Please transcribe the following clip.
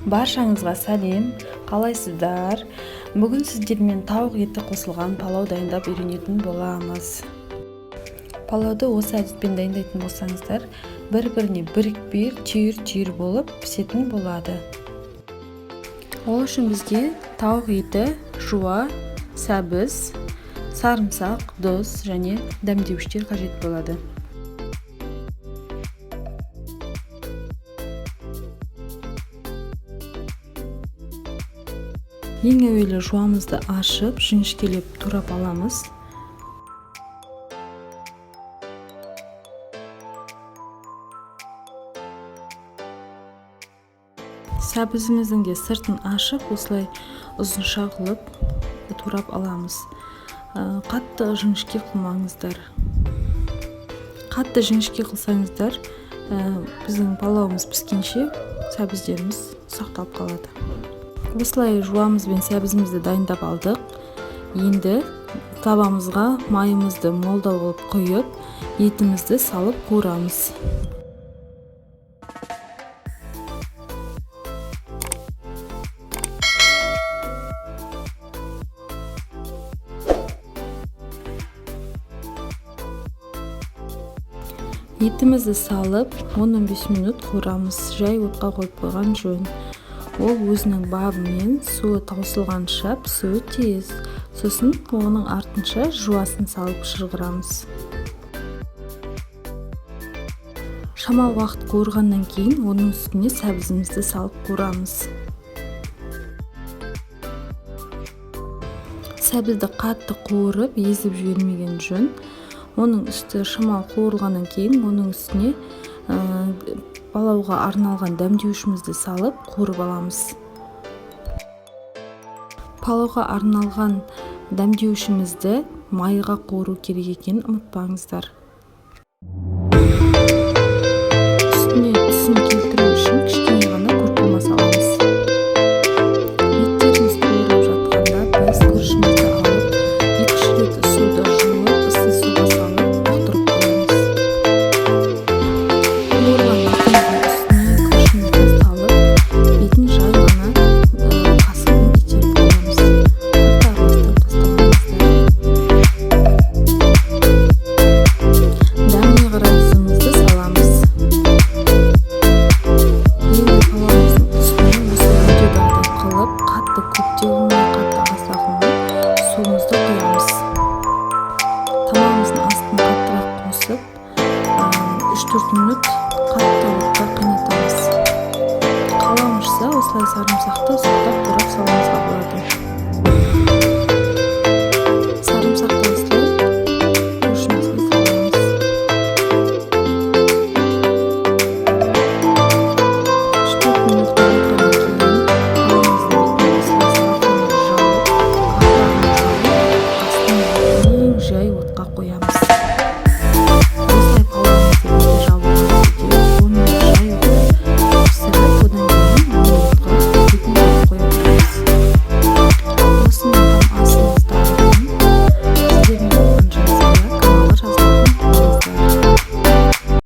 Баршаңызға сәлем, қалайсыздар? Бүгін сіздермен тауық еті қосылған палау дайындап үйренетін боламыз. Палауды осы әдіспен дайындайтын болсаңыздар, бір-біріне бірікпей түйір-түйір болып пісетін болады. Ол үшін бізге тауық еті, жуа, сәбіз, сарымсақ, тұз және дәмдеуіштер қажет болады. Ең әуелі жуамызды ашып, жіңішкелеп турап аламыз. Сәбізіміздің де сыртын ашып, осылай ұзынша қылып турап аламыз. Қатты жіңішке қылмаңыздар. Қатты жіңішке қылсаңыздар, біздің палауымыз піскенше сәбіздеріміз сақталып қалады. Осылай жуамыз бен сәбізімізді дайындап алдық. Енді табамызға майымызды молдау қылып құйып, етімізді салып қуырамыз. Етімізді салып 10-15 минут қуырамыз. Жай отқа қойып қойған жөн. Ол өзінің бабымен суы таусылғанша пісуі тиіс. Сосын оның артынша жуасын салып шырғырамыз. Шамал уақыт қуырғаннан кейін оның үстіне сәбізімізді салып қуырамыз. Сәбізді қатты қуырып, езіп жібермеген жөн. Оның үсті шамал қуырылғаннан кейін оның үстіне палауға арналған дәмдеуішімізді салып қуырып аламыз. Палауға арналған дәмдеуішімізді майға қуыру керек екенін ұмытпаңыздар. Үстіне түсін келтіру үшін кішкене ғана күрпіма саламыз. Еттеріміз қуырып жатқанда біз күрішімізді алып, 2-3 рет суды жуып, ыстық суға салып бұқтырып қоямыз. Тамағымыздың астын қаттырақ қосып, 3-4 минут қатты отта қайнатамыз. Қаламызша осылай сарымсақты ұсақтап турап салуымызға болады.